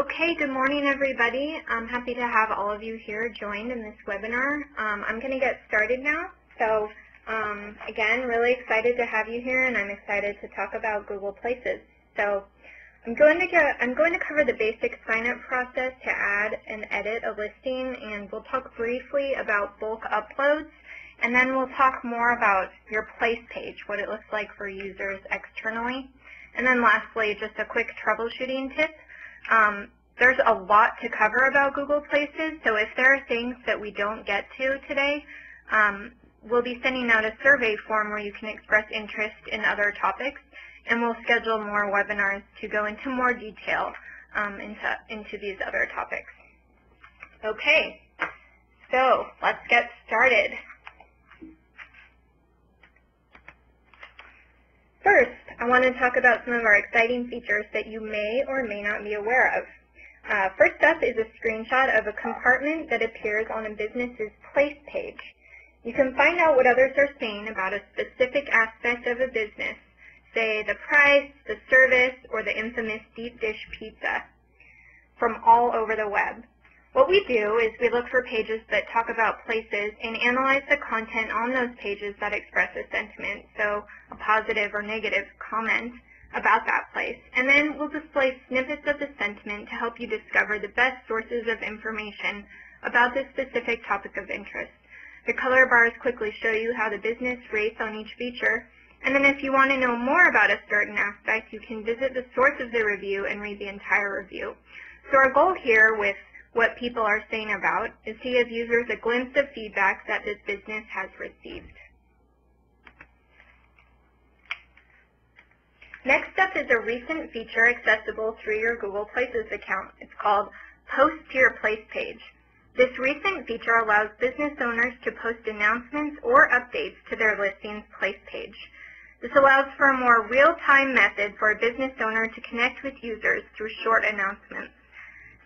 Okay, good morning everybody. I'm happy to have all of you here joined in this webinar. I'm going to get started now. So again, really excited to have you here, and I'm excited to talk about Google Places. So I'm going to cover the basic sign-up process to add and edit a listing, and we'll talk briefly about bulk uploads, and then we'll talk more about your place page, what it looks like for users externally. And then lastly, just a quick troubleshooting tip. There's a lot to cover about Google Places, so if there are things that we don't get to today, we'll be sending out a survey form where you can express interest in other topics, and we'll schedule more webinars to go into more detail into these other topics. Okay, so let's get started. First, I want to talk about some of our exciting features that you may or may not be aware of. First up is a screenshot of a compartment that appears on a business's place page. You can find out what others are saying about a specific aspect of a business, say the price, the service, or the infamous deep dish pizza, from all over the web. What we do is we look for pages that talk about places and analyze the content on those pages that express a sentiment, so a positive or negative comment about that place. And then we'll display snippets of the sentiment to help you discover the best sources of information about this specific topic of interest. The color bars quickly show you how the business rates on each feature. And then if you want to know more about a certain aspect, you can visit the source of the review and read the entire review. So our goal here with what people are saying about is to give users a glimpse of feedback that this business has received. Next up is a recent feature accessible through your Google Places account. It's called Post to Your Place page. This recent feature allows business owners to post announcements or updates to their listing's place page. This allows for a more real-time method for a business owner to connect with users through short announcements.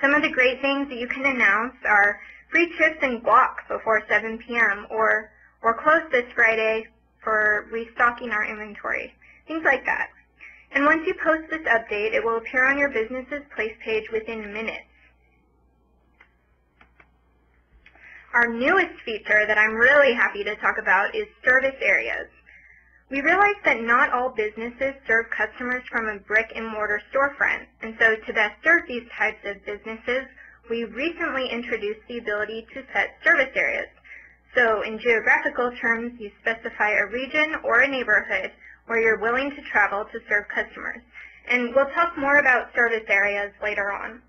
Some of the great things that you can announce are free trips and guac before 7 p.m. or we're closed this Friday for restocking our inventory, things like that. And once you post this update, it will appear on your business's place page within minutes. Our newest feature that I'm really happy to talk about is service areas. We realize that not all businesses serve customers from a brick-and-mortar storefront, and so to best serve these types of businesses, we recently introduced the ability to set service areas. So in geographical terms, you specify a region or a neighborhood where you're willing to travel to serve customers. And we'll talk more about service areas later on.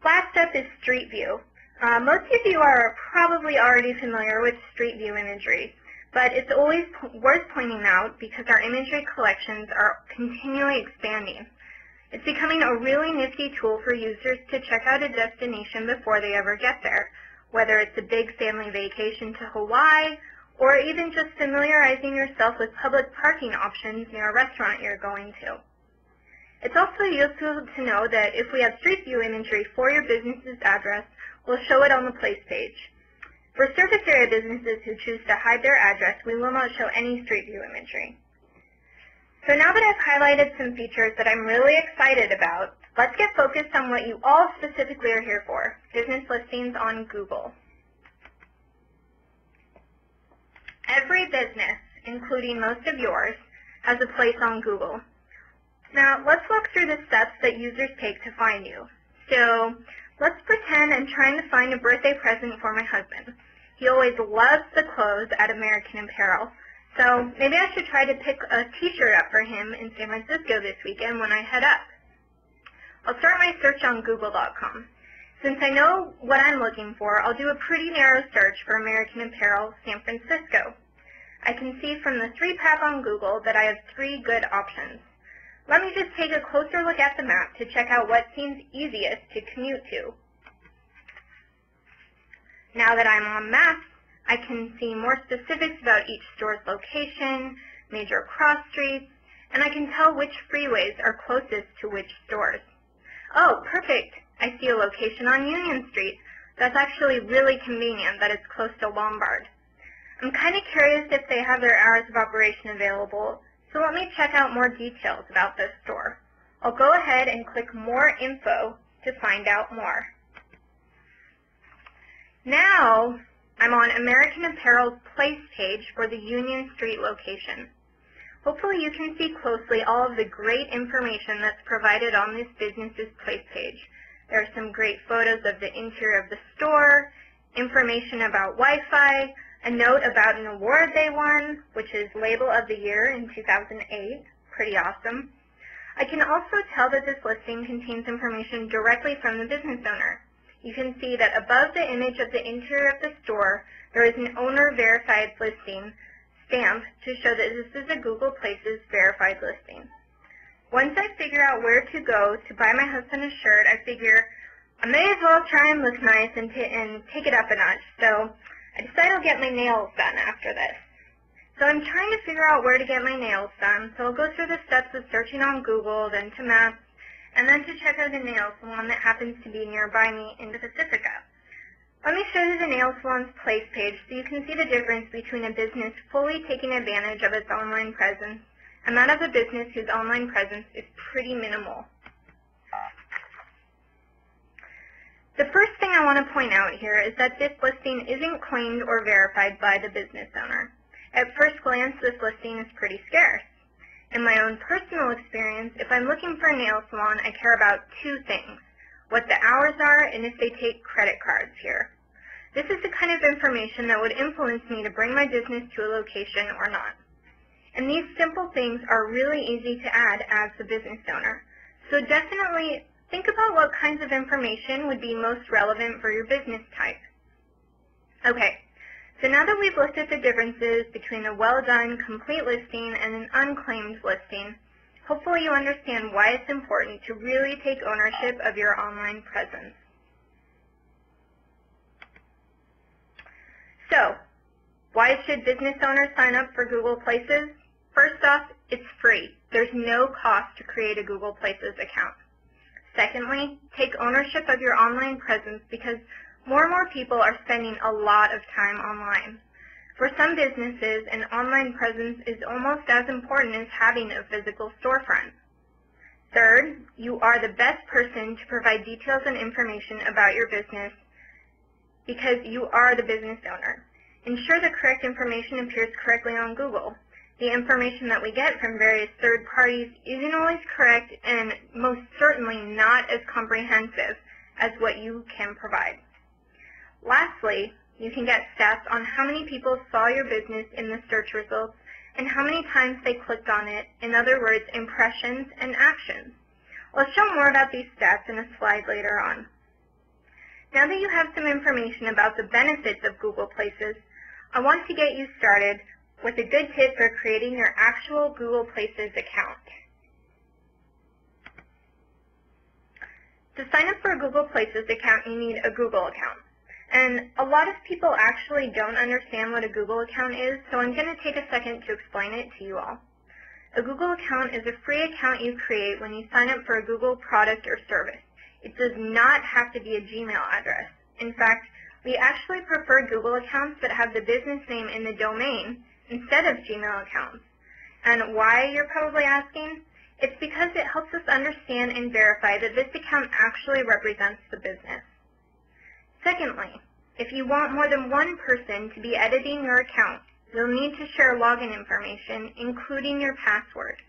Last up is Street View. Most of you are probably already familiar with Street View imagery, but it's always worth pointing out because our imagery collections are continually expanding. It's becoming a really nifty tool for users to check out a destination before they ever get there, whether it's a big family vacation to Hawaii, or even just familiarizing yourself with public parking options near a restaurant you're going to. It's also useful to know that if we have Street View imagery for your business's address, we'll show it on the place page. For surface area businesses who choose to hide their address, we will not show any Street View imagery. So now that I've highlighted some features that I'm really excited about, let's get focused on what you all specifically are here for, business listings on Google. Every business, including most of yours, has a place on Google. Now, let's walk through the steps that users take to find you. So, let's pretend I'm trying to find a birthday present for my husband. He always loves the clothes at American Apparel, so maybe I should try to pick a t-shirt up for him in San Francisco this weekend when I head up. I'll start my search on Google.com. Since I know what I'm looking for, I'll do a pretty narrow search for American Apparel San Francisco. I can see from the 3-path on Google that I have 3 good options. Let me just take a closer look at the map to check out what seems easiest to commute to. Now that I'm on maps, I can see more specifics about each store's location, major cross streets, and I can tell which freeways are closest to which stores. Oh, perfect! I see a location on Union Street. That's actually really convenient that it's close to Lombard. I'm kind of curious if they have their hours of operation available, so let me check out more details about this store. I'll go ahead and click More Info to find out more. Now, I'm on American Apparel's place page for the Union Street location. Hopefully you can see closely all of the great information that's provided on this business's place page. There are some great photos of the interior of the store, information about Wi-Fi, a note about an award they won, which is Label of the Year in 2008. Pretty awesome. I can also tell that this listing contains information directly from the business owner. You can see that above the image of the interior of the store, there is an owner verified listing stamp to show that this is a Google Places verified listing. Once I figure out where to go to buy my husband a shirt, I figure I may as well try and look nice and take it up a notch. So I decide I'll get my nails done after this. So I'm trying to figure out where to get my nails done, so I'll go through the steps of searching on Google, then to Maps, and then to check out a nail salon that happens to be nearby me in the Pacifica. Let me show you the nail salon's place page so you can see the difference between a business fully taking advantage of its online presence and that of a business whose online presence is pretty minimal. The first thing I want to point out here is that this listing isn't claimed or verified by the business owner. At first glance, this listing is pretty scarce. In my own personal experience, if I'm looking for a nail salon, I care about two things: what the hours are and if they take credit cards here. This is the kind of information that would influence me to bring my business to a location or not. And these simple things are really easy to add as the business owner. So definitely think about what kinds of information would be most relevant for your business type. Okay, so now that we've looked at the differences between a well-done, complete listing and an unclaimed listing, hopefully you understand why it's important to really take ownership of your online presence. So, why should business owners sign up for Google Places? First off, it's free. There's no cost to create a Google Places account. Secondly, take ownership of your online presence because more and more people are spending a lot of time online. For some businesses, an online presence is almost as important as having a physical storefront. Third, you are the best person to provide details and information about your business because you are the business owner. Ensure the correct information appears correctly on Google. The information that we get from various third parties isn't always correct and most certainly not as comprehensive as what you can provide. Lastly, you can get stats on how many people saw your business in the search results and how many times they clicked on it, in other words, impressions and actions. I'll show more about these stats in a slide later on. Now that you have some information about the benefits of Google Places, I want to get you started with a good tip for creating your actual Google Places account. To sign up for a Google Places account, you need a Google account. And a lot of people actually don't understand what a Google account is, so I'm going to take a second to explain it to you all. A Google account is a free account you create when you sign up for a Google product or service. It does not have to be a Gmail address. In fact, we actually prefer Google accounts that have the business name in the domain instead of Gmail accounts. And why, you're probably asking? It's because it helps us understand and verify that this account actually represents the business. Secondly, if you want more than one person to be editing your account, you'll need to share login information, including your password.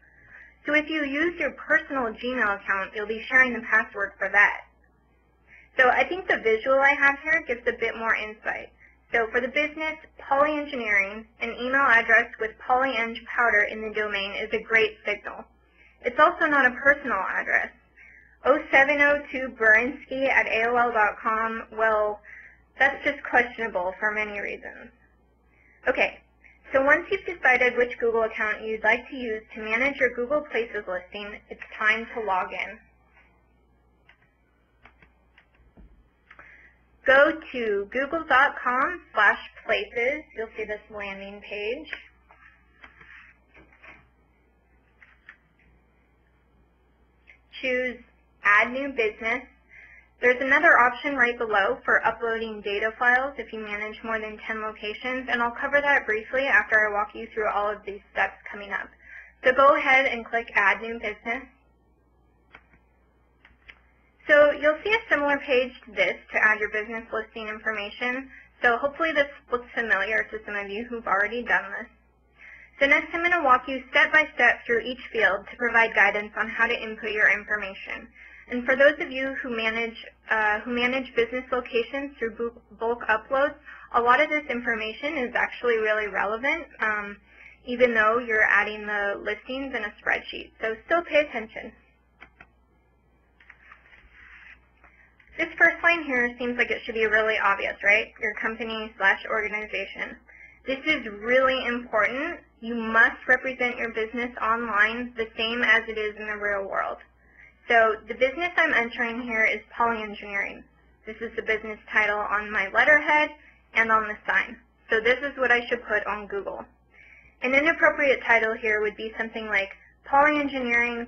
So if you use your personal Gmail account, you'll be sharing the password for that. So I think the visual I have here gives a bit more insight. So for the business, Poly Engineering, an email address with polyeng powder in the domain is a great signal. It's also not a personal address. 0702burinsky@AOL.com, well, that's just questionable for many reasons. Okay, so once you've decided which Google account you'd like to use to manage your Google Places listing, it's time to log in. Go to google.com/places. You'll see this landing page. Choose Add New Business. There's another option right below for uploading data files if you manage more than 10 locations, and I'll cover that briefly after I walk you through all of these steps coming up. So go ahead and click Add New Business. So you'll see a similar page to this to add your business listing information. So hopefully this looks familiar to some of you who've already done this. So next I'm going to walk you step by step through each field to provide guidance on how to input your information. And for those of you who manage business locations through bulk uploads, a lot of this information is actually really relevant, even though you're adding the listings in a spreadsheet. So still pay attention. This first line here seems like it should be really obvious, right? Your company/organization. This is really important. You must represent your business online the same as it is in the real world. So the business I'm entering here is Poly Engineering. This is the business title on my letterhead and on the sign. So this is what I should put on Google. An inappropriate title here would be something like Poly Engineering,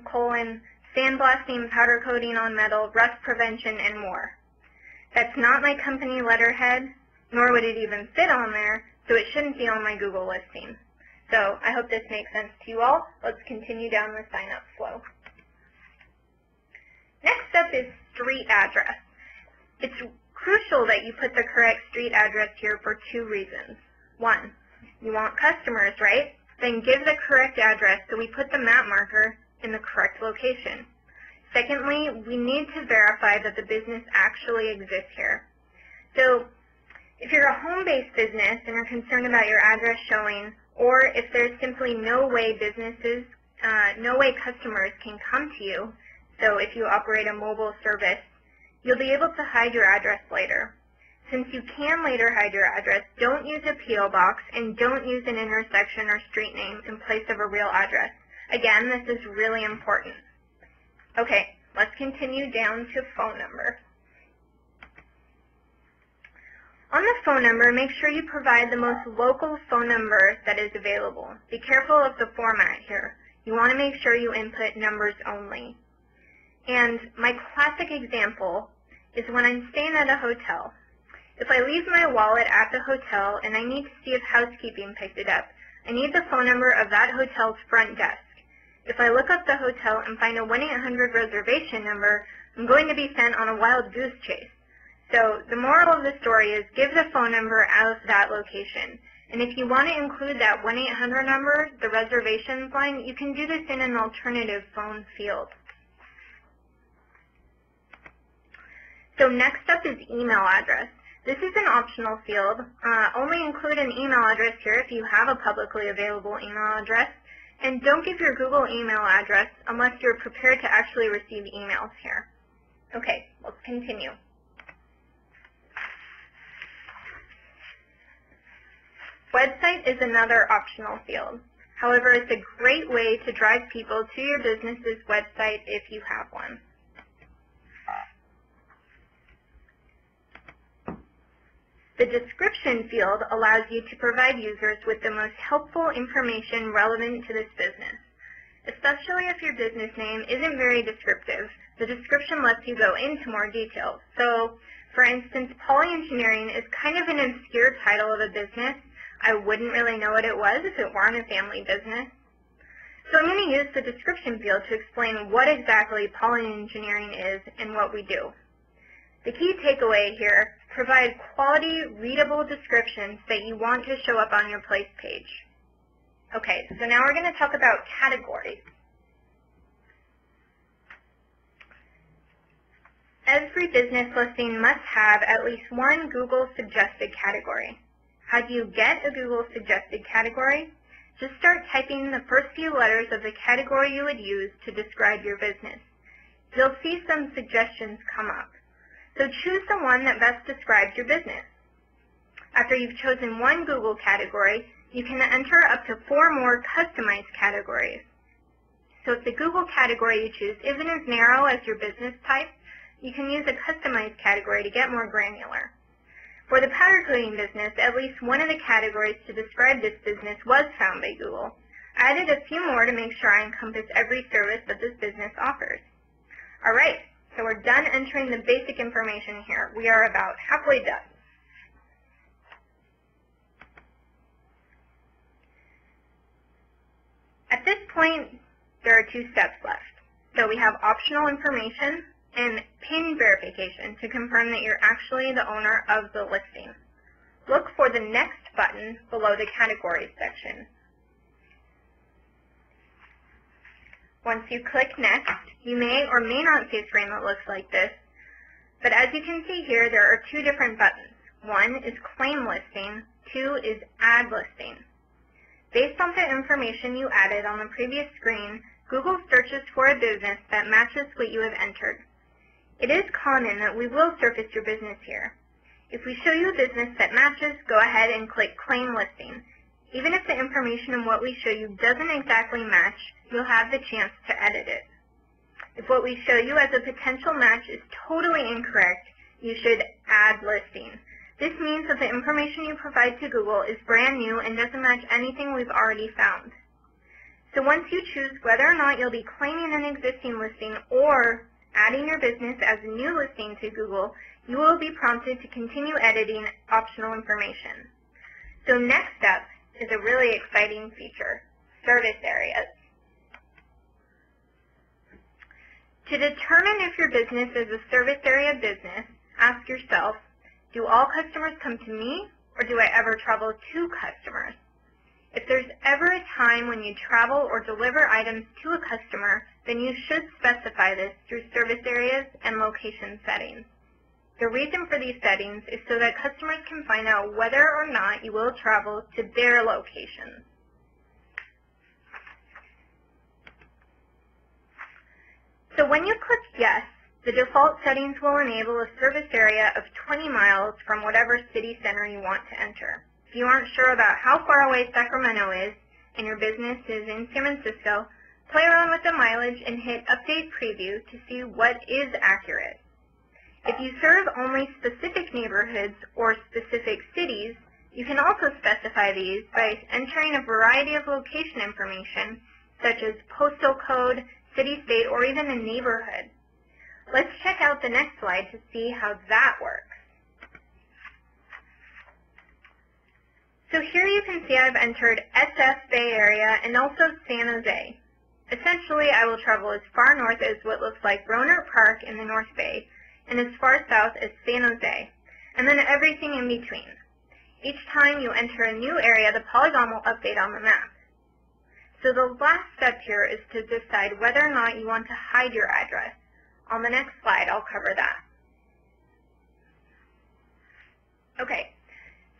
sandblasting, powder coating on metal, rust prevention, and more. That's not my company letterhead, nor would it even fit on there, so it shouldn't be on my Google listing. So I hope this makes sense to you all. Let's continue down the sign-up flow. Next up is street address. It's crucial that you put the correct street address here for two reasons. One, you want customers, right? Then give the correct address so we put the map marker in the correct location. Secondly, we need to verify that the business actually exists here. So if you're a home-based business and are concerned about your address showing, or if there's simply no way customers can come to you, so if you operate a mobile service, you'll be able to hide your address later. Since you can later hide your address, don't use a P.O. box and don't use an intersection or street name in place of a real address. Again, this is really important. Okay, let's continue down to phone number. On the phone number, make sure you provide the most local phone number that is available. Be careful of the format here. You want to make sure you input numbers only. And my classic example is when I'm staying at a hotel. If I leave my wallet at the hotel and I need to see if housekeeping picked it up, I need the phone number of that hotel's front desk. If I look up the hotel and find a 1-800 reservation number, I'm going to be sent on a wild goose chase. So the moral of the story is give the phone number of that location. And if you want to include that 1-800 number, the reservations line, you can do this in an alternative phone field. So next up is email address. This is an optional field. Only include an email address here if you have a publicly available email address. And don't give your Google email address unless you're prepared to actually receive emails here. Okay, let's continue. Website is another optional field. However, it's a great way to drive people to your business's website if you have one. The description field allows you to provide users with the most helpful information relevant to this business. Especially if your business name isn't very descriptive, the description lets you go into more detail. So, for instance, Poly Engineering is kind of an obscure title of a business. I wouldn't really know what it was if it weren't a family business. So I'm going to use the description field to explain what exactly Poly Engineering is and what we do. The key takeaway here, provide quality, readable descriptions that you want to show up on your place page. Okay, so now we're going to talk about categories. Every business listing must have at least one Google suggested category. How do you get a Google suggested category? Just start typing the first few letters of the category you would use to describe your business. You'll see some suggestions come up. So choose the one that best describes your business. After you've chosen one Google category, you can enter up to 4 more customized categories. So if the Google category you choose isn't as narrow as your business type, you can use a customized category to get more granular. For the powder coating business, at least one of the categories to describe this business was found by Google. I added a few more to make sure I encompass every service that this business offers. All right, so we're done entering the basic information here. We are about halfway done. At this point, there are 2 steps left. So we have optional information and PIN verification to confirm that you're actually the owner of the listing. Look for the Next button below the Categories section. Once you click Next, you may or may not see a screen that looks like this, but as you can see here, there are two different buttons. One is Claim Listing, two is Add Listing. Based on the information you added on the previous screen, Google searches for a business that matches what you have entered. It is common that we will surface your business here. If we show you a business that matches, go ahead and click Claim Listing. Even if the information in what we show you doesn't exactly match, you'll have the chance to edit it. If what we show you as a potential match is totally incorrect, you should add listing. This means that the information you provide to Google is brand new and doesn't match anything we've already found. So once you choose whether or not you'll be claiming an existing listing or adding your business as a new listing to Google, you will be prompted to continue editing optional information. So next up is a really exciting feature, service areas. To determine if your business is a service area business, ask yourself, do all customers come to me, or do I ever travel to customers? If there's ever a time when you travel or deliver items to a customer, then you should specify this through service areas and location settings. The reason for these settings is so that customers can find out whether or not you will travel to their locations. So when you click Yes, the default settings will enable a service area of 20 miles from whatever city center you want to enter. If you aren't sure about how far away Sacramento is and your business is in San Francisco, play around with the mileage and hit Update Preview to see what is accurate. If you serve only specific neighborhoods or specific cities, you can also specify these by entering a variety of location information, such as postal code, city, state, or even a neighborhood. Let's check out the next slide to see how that works. So here you can see I've entered SF Bay Area and also San Jose. Essentially, I will travel as far north as what looks like Rohnert Park in the North Bay, and as far south as San Jose, and then everything in between. Each time you enter a new area, the polygon will update on the map. So the last step here is to decide whether or not you want to hide your address. On the next slide, I'll cover that. Okay,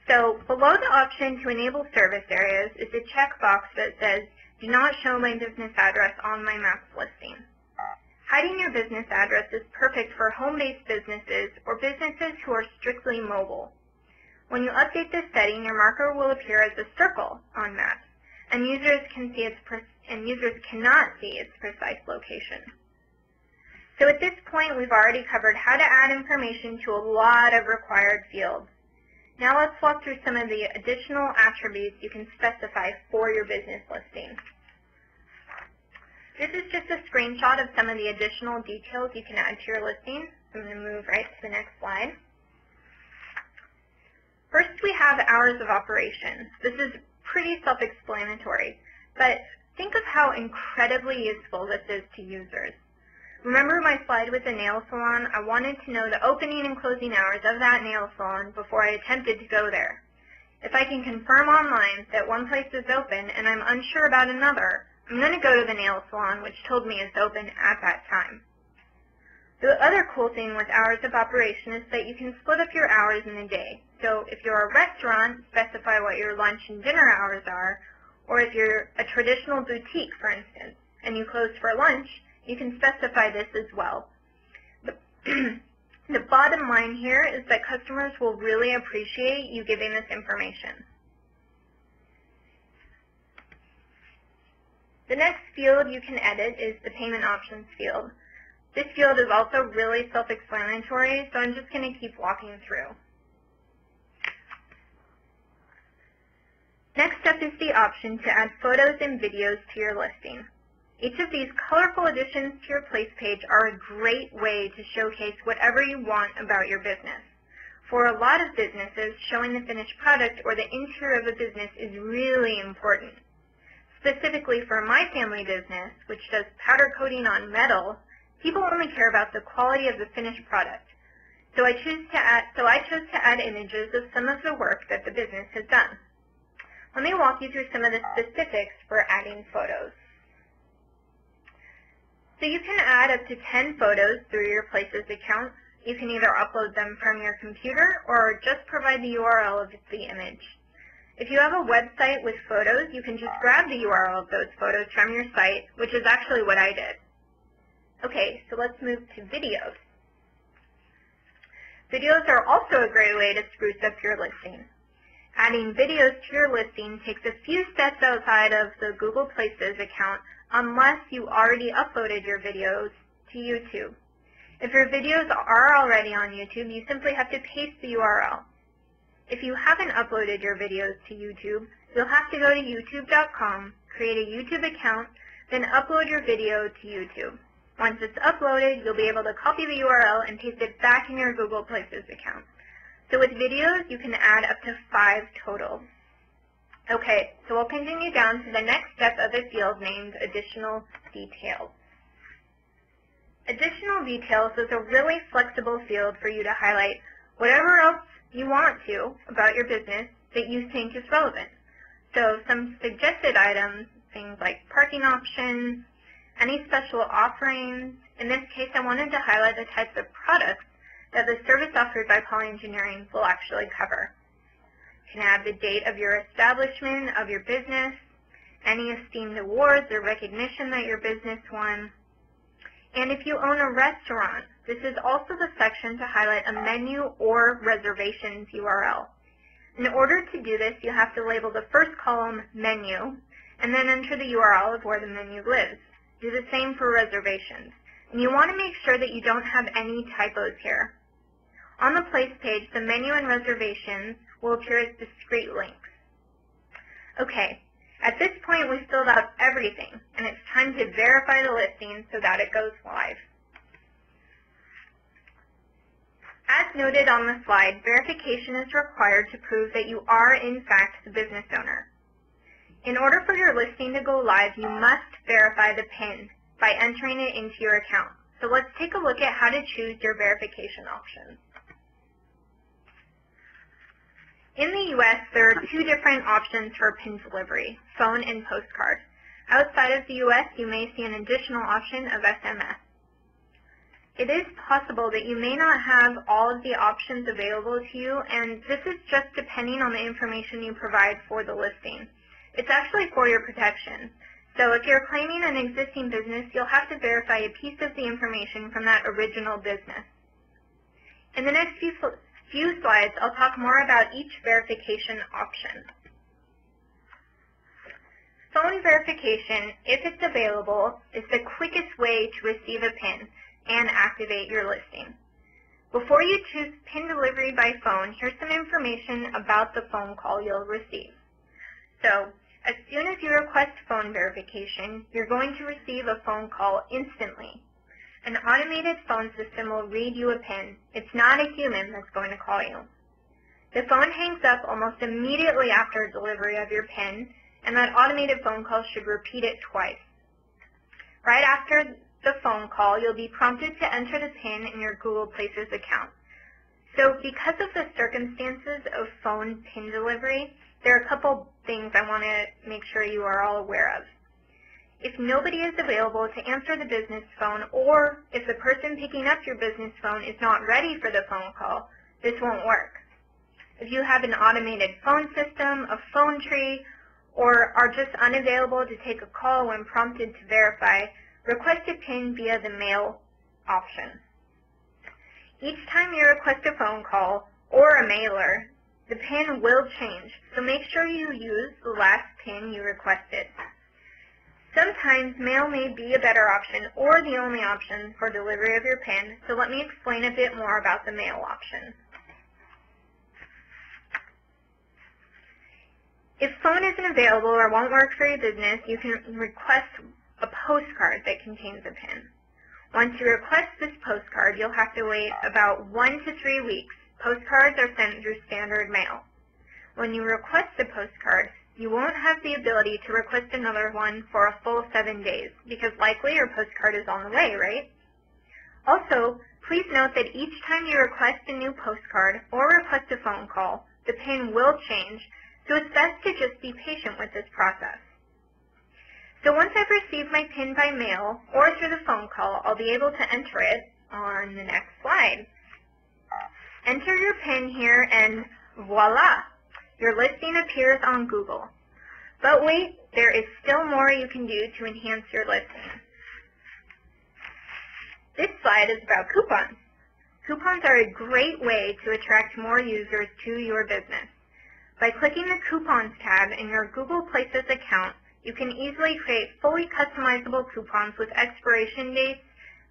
so below the option to enable service areas is a checkbox that says, do not show my business address on my Maps listing. Hiding your business address is perfect for home-based businesses or businesses who are strictly mobile. When you update this setting, your marker will appear as a circle on Maps, and users cannot see its precise location. So at this point, we've already covered how to add information to a lot of required fields. Now let's walk through some of the additional attributes you can specify for your business listing. This is just a screenshot of some of the additional details you can add to your listing. I'm going to move right to the next slide. First, we have hours of operation. This is pretty self-explanatory, but think of how incredibly useful this is to users. Remember my slide with the nail salon? I wanted to know the opening and closing hours of that nail salon before I attempted to go there. If I can confirm online that one place is open and I'm unsure about another, I'm going to go to the nail salon, which told me it's open at that time. The other cool thing with hours of operation is that you can split up your hours in a day. So if you're a restaurant, specify what your lunch and dinner hours are, or if you're a traditional boutique, for instance, and you close for lunch, you can specify this as well. The bottom line here is that customers will really appreciate you giving this information. The next field you can edit is the payment options field. This field is also really self-explanatory, so I'm just going to keep walking through. Next up is the option to add photos and videos to your listing. Each of these colorful additions to your place page are a great way to showcase whatever you want about your business. For a lot of businesses, showing the finished product or the interior of a business is really important. Specifically for my family business, which does powder coating on metal, People only care about the quality of the finished product. So I chose to add images of some of the work that the business has done. Let me walk you through some of the specifics for adding photos. So you can add up to 10 photos through your Places account. You can either upload them from your computer or just provide the URL of the image. If you have a website with photos, you can just grab the URL of those photos from your site, which is actually what I did. Okay, so let's move to videos. Videos are also a great way to spruce up your listing. Adding videos to your listing takes a few steps outside of the Google Places account unless you already uploaded your videos to YouTube. If your videos are already on YouTube, you simply have to paste the URL. If you haven't uploaded your videos to YouTube, you'll have to go to youtube.com, create a YouTube account, then upload your video to YouTube. Once it's uploaded, you'll be able to copy the URL and paste it back in your Google Places account. So with videos, you can add up to 5 total. Okay, so we'll continue down to the next step of the field named Additional Details. Additional Details is a really flexible field for you to highlight whatever else you want to about your business that you think is relevant. So some suggested items, things like parking options, any special offerings. In this case, I wanted to highlight the types of products that the service offered by Poly Engineering will actually cover. You can add the date of your establishment of your business, any esteemed awards or recognition that your business won. And if you own a restaurant, this is also the section to highlight a menu or reservations URL. In order to do this, you have to label the first column Menu, and then enter the URL of where the menu lives. Do the same for reservations. And you want to make sure that you don't have any typos here. On the place page, the menu and reservations will appear as discrete links. Okay, at this point we've filled out everything, and it's time to verify the listing so that it goes live. As noted on the slide, verification is required to prove that you are in fact the business owner. In order for your listing to go live, you must verify the PIN by entering it into your account. So let's take a look at how to choose your verification options. In the U.S., there are 2 different options for PIN delivery, phone and postcard. Outside of the U.S., you may see an additional option of SMS. It is possible that you may not have all of the options available to you, and this is just depending on the information you provide for the listing. It's actually for your protection. So if you're claiming an existing business, you'll have to verify a piece of the information from that original business. In the next few slides, I'll talk more about each verification option. Phone verification, if it's available, is the quickest way to receive a PIN and activate your listing. Before you choose PIN delivery by phone, here's some information about the phone call you'll receive. So, as soon as you request phone verification, you're going to receive a phone call instantly. An automated phone system will read you a PIN. It's not a human that's going to call you. The phone hangs up almost immediately after delivery of your PIN, and that automated phone call should repeat it twice. Right after the phone call, you'll be prompted to enter the PIN in your Google Places account. So because of the circumstances of phone PIN delivery, there are a couple things I want to make sure you are all aware of. If nobody is available to answer the business phone, or if the person picking up your business phone is not ready for the phone call, this won't work. If you have an automated phone system, a phone tree, or are just unavailable to take a call when prompted to verify, request a PIN via the mail option. Each time you request a phone call or a mailer, the PIN will change, so make sure you use the last PIN you requested. Sometimes mail may be a better option or the only option for delivery of your PIN, so let me explain a bit more about the mail option. If phone isn't available or won't work for your business, you can request a postcard that contains a PIN. Once you request this postcard, you'll have to wait about 1 to 3 weeks. Postcards are sent through standard mail. When you request a postcard, you won't have the ability to request another one for a full 7 days, because likely your postcard is on the way, right? Also, please note that each time you request a new postcard or request a phone call, the PIN will change, so it's best to just be patient with this process. So once I've received my PIN by mail or through the phone call, I'll be able to enter it on the next slide. Enter your PIN here and voila! Your listing appears on Google. But wait, there is still more you can do to enhance your listing. This slide is about coupons. Coupons are a great way to attract more users to your business. By clicking the Coupons tab in your Google Places account, you can easily create fully customizable coupons with expiration dates,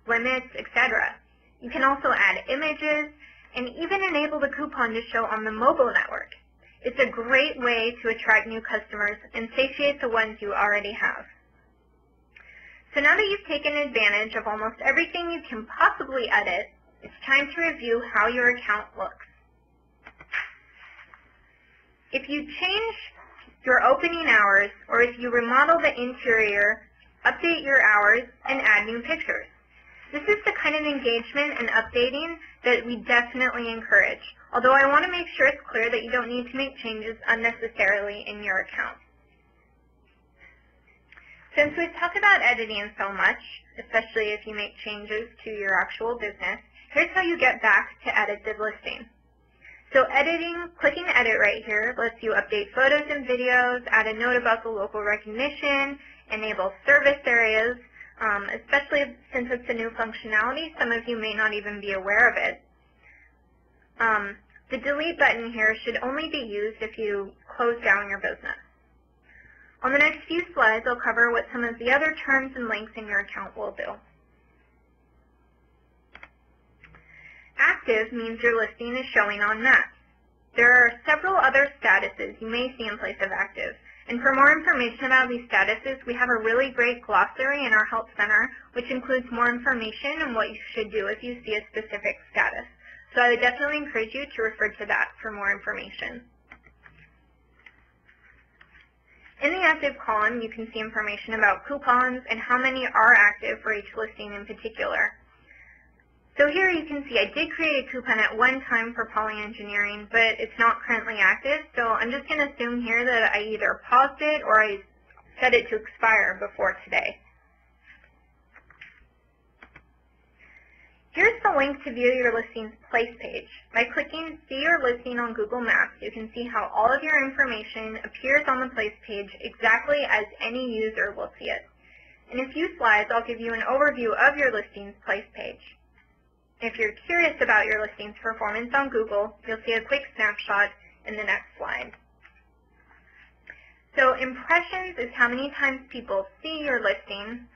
limits, etc. You can also add images and even enable the coupon to show on the mobile network. It's a great way to attract new customers and satiate the ones you already have. So now that you've taken advantage of almost everything you can possibly edit, it's time to review how your account looks. If you change your opening hours, or if you remodel the interior, update your hours, and add new pictures. This is the kind of engagement and updating that we definitely encourage, although I want to make sure it's clear that you don't need to make changes unnecessarily in your account. Since we've talked about editing so much, especially if you make changes to your actual business, here's how you get back to edit the listing. So clicking edit right here lets you update photos and videos, add a note about the local recognition, enable service areas, especially since it's a new functionality, some of you may not even be aware of it. The delete button here should only be used if you close down your business. On the next few slides, I'll cover what some of the other terms and links in your account will do. Active means your listing is showing on maps. There are several other statuses you may see in place of active. And for more information about these statuses, we have a really great glossary in our Help Center, which includes more information on what you should do if you see a specific status. So I would definitely encourage you to refer to that for more information. In the active column, you can see information about coupons and how many are active for each listing in particular. So here you can see I did create a coupon at one time for Poly Engineering, but it's not currently active, so I'm just going to assume here that I either paused it or I set it to expire before today. Here's the link to view your listing's place page. By clicking See Your Listing on Google Maps, you can see how all of your information appears on the place page exactly as any user will see it. In a few slides, I'll give you an overview of your listing's place page. If you're curious about your listing's performance on Google, you'll see a quick snapshot in the next slide. So impressions is how many times people see your listing,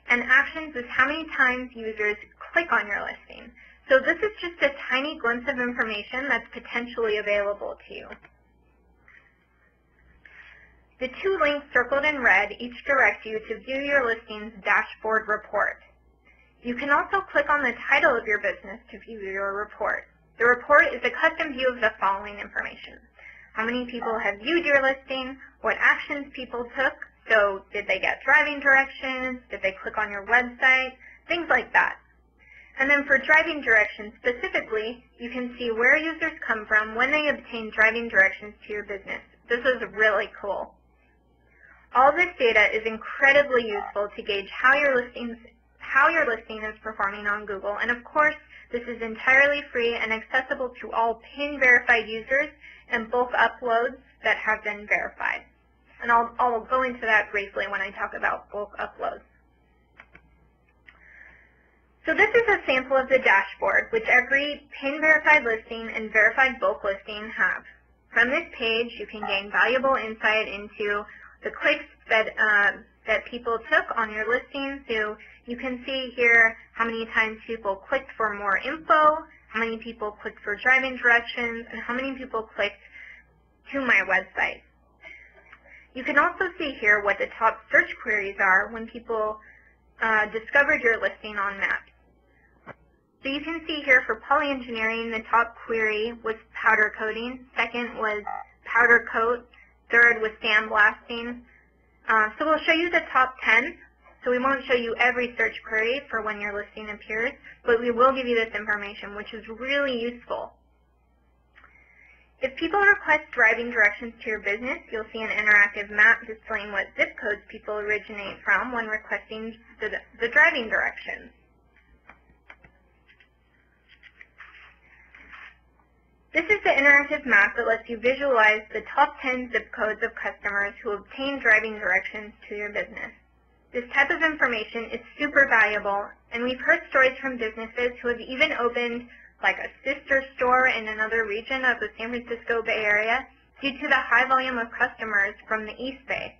and actions is how many times users click on your listing. So this is just a tiny glimpse of information that's potentially available to you. The two links circled in red each direct you to view your listing's dashboard report. You can also click on the title of your business to view your report. The report is a custom view of the following information: how many people have viewed your listing, what actions people took, so did they get driving directions, did they click on your website, things like that. And then for driving directions specifically, you can see where users come from when they obtain driving directions to your business. This is really cool. All this data is incredibly useful to gauge how your listing is performing on Google, and of course, this is entirely free and accessible to all PIN-verified users and bulk uploads that have been verified. And I'll go into that briefly when I talk about bulk uploads. So this is a sample of the dashboard, which every PIN-verified listing and verified bulk listing have. From this page, you can gain valuable insight into the clicks that people took on your listing. So you can see here how many times people clicked for more info, how many people clicked for driving directions, and how many people clicked to my website. You can also see here what the top search queries are when people discovered your listing on Maps. So you can see here for Poly Engineering, the top query was powder coating, second was powder coat, third was sandblasting. So we'll show you the top 10. So we won't show you every search query for when your listing appears, but we will give you this information, which is really useful. If people request driving directions to your business, you'll see an interactive map displaying what zip codes people originate from when requesting the driving directions. This is the interactive map that lets you visualize the top 10 zip codes of customers who obtain driving directions to your business. This type of information is super valuable, and we've heard stories from businesses who have even opened like a sister store in another region of the San Francisco Bay Area due to the high volume of customers from the East Bay.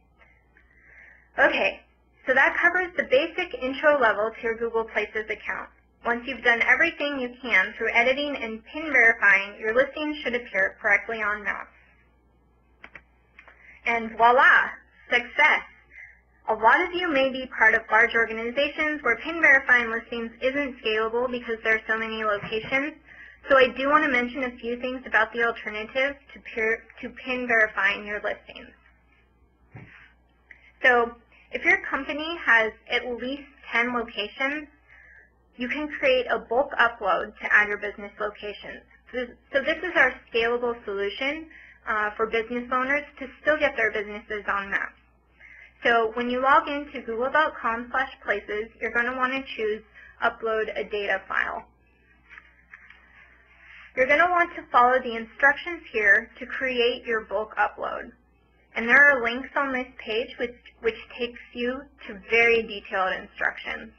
Okay, so that covers the basic intro level to your Google Places account. Once you've done everything you can through editing and pin verifying, your listing should appear correctly on Maps. And voila, success! A lot of you may be part of large organizations where pin verifying listings isn't scalable because there are so many locations. So I do want to mention a few things about the alternative to pin verifying your listings. So if your company has at least 10 locations, you can create a bulk upload to add your business locations. So this is our scalable solution for business owners to still get their businesses on Maps. So when you log into google.com/places, you're going to want to choose Upload a Data File. You're going to want to follow the instructions here to create your bulk upload. And there are links on this page which takes you to very detailed instructions.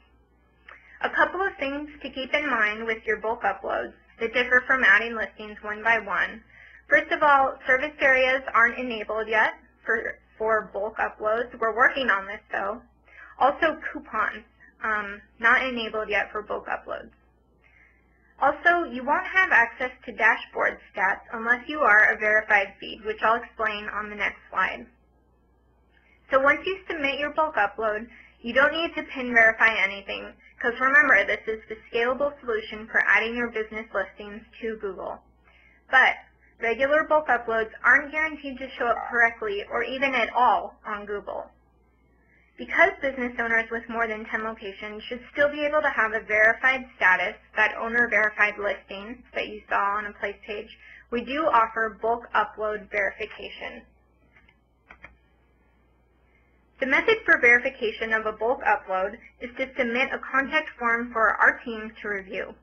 A couple of things to keep in mind with your bulk uploads that differ from adding listings one by one. First of all, service areas aren't enabled yet for bulk uploads. We're working on this though. Also coupons, not enabled yet for bulk uploads. Also, you won't have access to dashboard stats unless you are a verified feed, which I'll explain on the next slide. So once you submit your bulk upload, you don't need to pin verify anything, because remember, this is the scalable solution for adding your business listings to Google. But regular bulk uploads aren't guaranteed to show up correctly or even at all on Google. Because business owners with more than 10 locations should still be able to have a verified status, that owner-verified listing that you saw on a place page, we do offer bulk upload verification. The method for verification of a bulk upload is to submit a contact form for our team to review.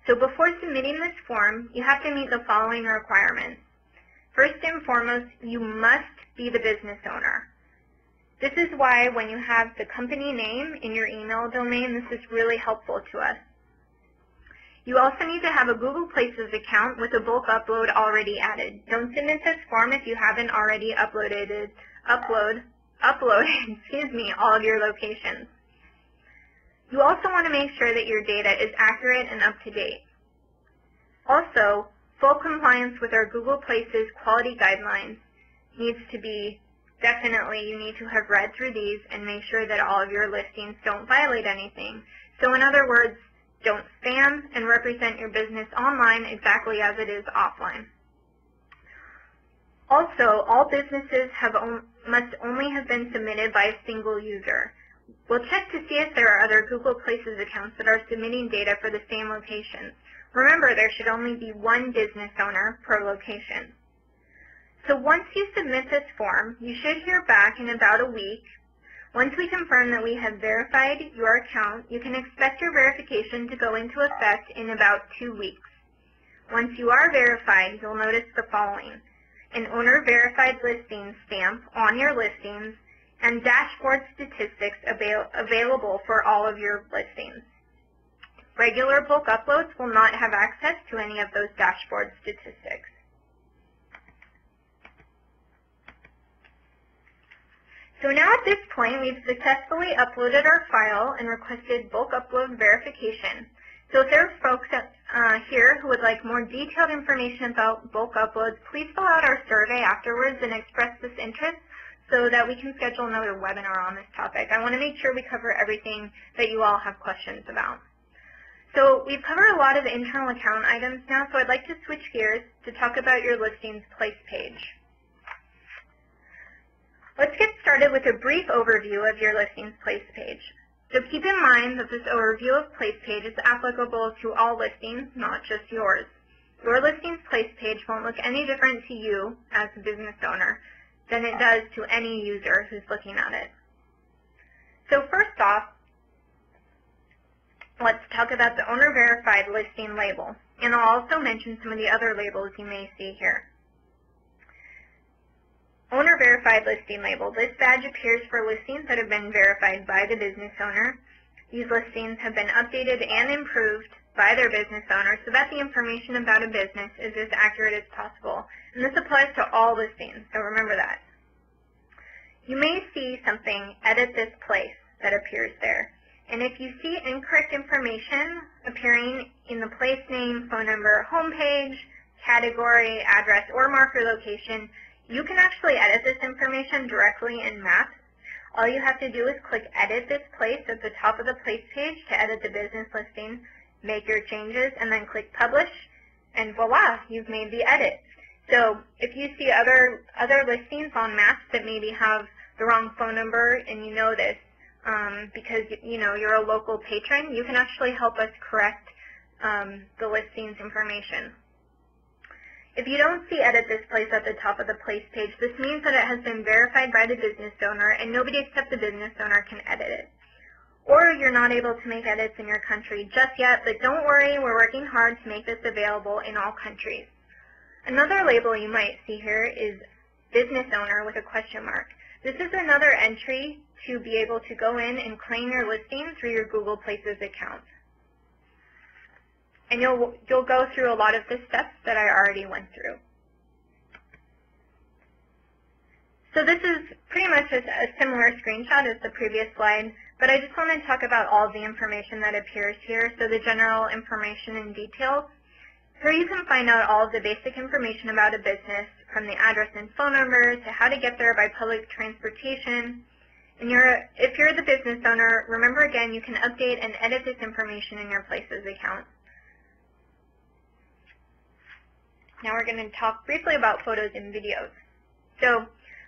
So before submitting this form, you have to meet the following requirements. First and foremost, you must be the business owner. This is why when you have the company name in your email domain, this is really helpful to us. You also need to have a Google Places account with a bulk upload already added. Don't submit this form if you haven't already uploaded all of your locations. You also want to make sure that your data is accurate and up to date. Also, full compliance with our Google Places quality guidelines needs to be definitely, you need to have read through these and make sure that all of your listings don't violate anything. So in other words, don't spam and represent your business online exactly as it is offline. Also, all businesses must only have been submitted by a single user. We'll check to see if there are other Google Places accounts that are submitting data for the same locations. Remember, there should only be one business owner per location. So once you submit this form, you should hear back in about a week. Once we confirm that we have verified your account, you can expect your verification to go into effect in about 2 weeks. Once you are verified, you'll notice the following: an owner-verified listing stamp on your listings, and dashboard statistics available for all of your listings. Regular bulk uploads will not have access to any of those dashboard statistics. So now at this point, we've successfully uploaded our file and requested bulk upload verification. So if there are folks here who would like more detailed information about bulk uploads, please fill out our survey afterwards and express this interest so that we can schedule another webinar on this topic. I want to make sure we cover everything that you all have questions about. So we've covered a lot of internal account items now, so I'd like to switch gears to talk about your listings place page. Let's get started with a brief overview of your listings place page. So keep in mind that this overview of place page is applicable to all listings, not just yours. Your listing's place page won't look any different to you as a business owner than it does to any user who's looking at it. So first off, let's talk about the owner verified listing label, and I'll also mention some of the other labels you may see here. Owner verified listing label. This badge appears for listings that have been verified by the business owner. These listings have been updated and improved by their business owner so that the information about a business is as accurate as possible. And this applies to all listings, so remember that. You may see something, edit this place, that appears there. And if you see incorrect information appearing in the place name, phone number, homepage, category, address, or marker location, you can actually edit this information directly in Maps. All you have to do is click Edit This Place at the top of the place page to edit the business listing, make your changes, and then click Publish, and voila, you've made the edit. So if you see other listings on Maps that maybe have the wrong phone number and you know this because you're a local patron, you can actually help us correct the listing's information. If you don't see Edit This Place at the top of the place page, this means that it has been verified by the business owner and nobody except the business owner can edit it. Or you're not able to make edits in your country just yet, but don't worry, we're working hard to make this available in all countries. Another label you might see here is business owner with a question mark. This is another entry to be able to go in and claim your listing through your Google Places account. And you'll go through a lot of the steps that I already went through. So this is pretty much a similar screenshot as the previous slide, but I just want to talk about all the information that appears here, so the general information and details. Here you can find out all of the basic information about a business, from the address and phone number to how to get there by public transportation. And if you're the business owner, remember again, you can update and edit this information in your Places account. Now we're going to talk briefly about photos and videos. So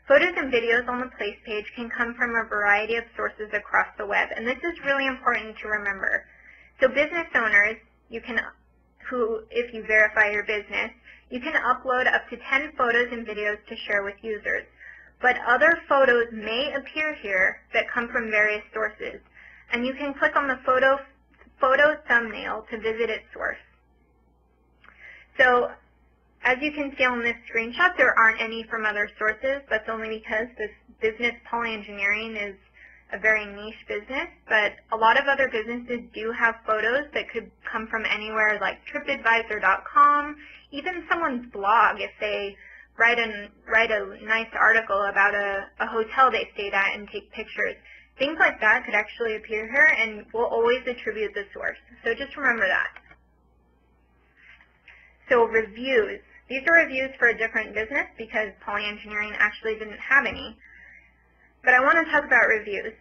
photos and videos on the place page can come from a variety of sources across the web, and this is really important to remember. So business owners, if you verify your business, you can upload up to 10 photos and videos to share with users. But other photos may appear here that come from various sources, and you can click on the photo thumbnail to visit its source. So as you can see on this screenshot, there aren't any from other sources. That's only because this business Polyengineering is a very niche business, but a lot of other businesses do have photos that could come from anywhere like TripAdvisor.com, even someone's blog if they write a nice article about a hotel they stayed at and take pictures. Things like that could actually appear here, and we'll always attribute the source. So just remember that. So reviews. These are reviews for a different business because Polyengineering actually didn't have any. But I want to talk about reviews.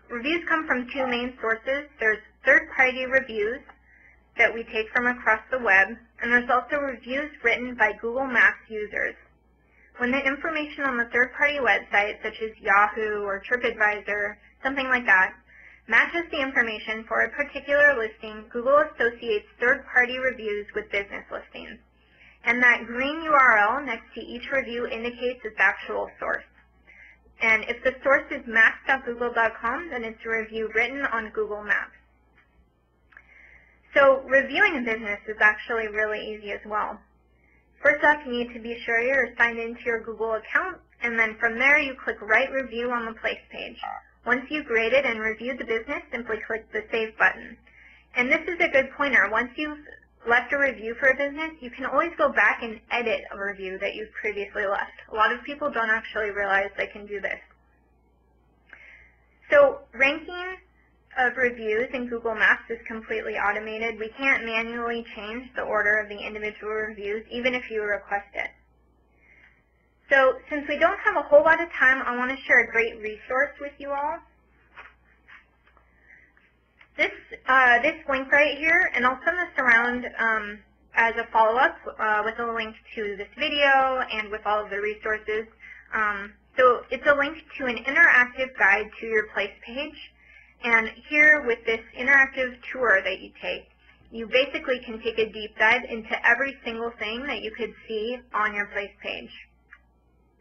Reviews come from two main sources. There's third-party reviews that we take from across the web, and there's also reviews written by Google Maps users. When the information on the third-party website, such as Yahoo or TripAdvisor, something like that, matches the information for a particular listing, Google associates third-party reviews with business listings. And that green URL next to each review indicates its actual source. And if the source is maps.google.com, then it's a review written on Google Maps. So reviewing a business is actually really easy as well. First off, you need to be sure you're signed into your Google account, and then from there you click Write Review on the place page. Once you've graded and reviewed the business, simply click the Save button. And this is a good pointer. Once you've left a review for a business, you can always go back and edit a review that you've previously left. A lot of people don't actually realize they can do this. So ranking of reviews in Google Maps is completely automated. We can't manually change the order of the individual reviews, even if you request it. So since we don't have a whole lot of time, I want to share a great resource with you all. This link right here, and I'll send this around as a follow-up with a link to this video and with all of the resources. So it's a link to an interactive guide to your place page. And here with this interactive tour that you take, you basically can take a deep dive into every single thing that you could see on your place page.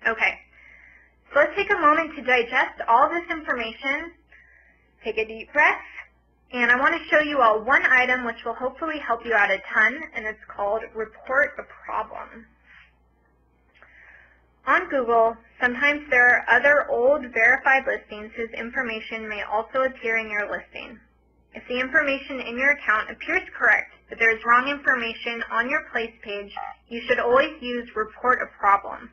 Okay, so let's take a moment to digest all this information. Take a deep breath, and I want to show you all one item which will hopefully help you out a ton, and it's called Report a Problem. On Google, sometimes there are other old verified listings whose information may also appear in your listing. If the information in your account appears correct, but there is wrong information on your place page, you should always use Report a Problem.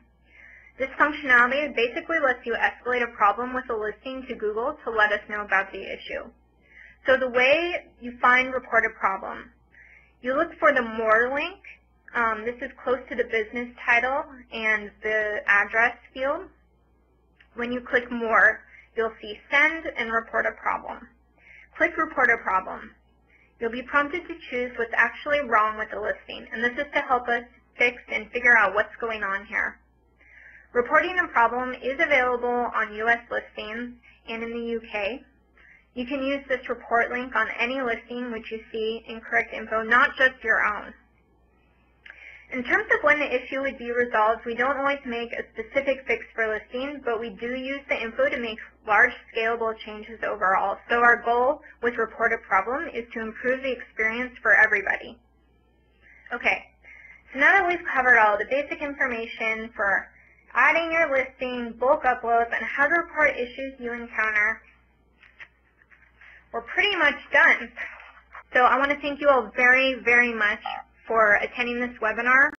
This functionality basically lets you escalate a problem with a listing to Google to let us know about the issue. So the way you find Report a Problem, you look for the More link. This is close to the business title and the address field. When you click More, you'll see Send and Report a Problem. Click Report a Problem. You'll be prompted to choose what's actually wrong with the listing, and this is to help us fix and figure out what's going on here. Reporting a problem is available on U.S. listings and in the UK. You can use this report link on any listing which you see incorrect info, not just your own. In terms of when the issue would be resolved, we don't always make a specific fix for listings, but we do use the info to make large scalable changes overall. So our goal with Report a Problem is to improve the experience for everybody. Okay, so now that we've covered all the basic information for adding your listing, bulk uploads, and how to report issues you encounter, we're pretty much done. So I want to thank you all very, very much for attending this webinar.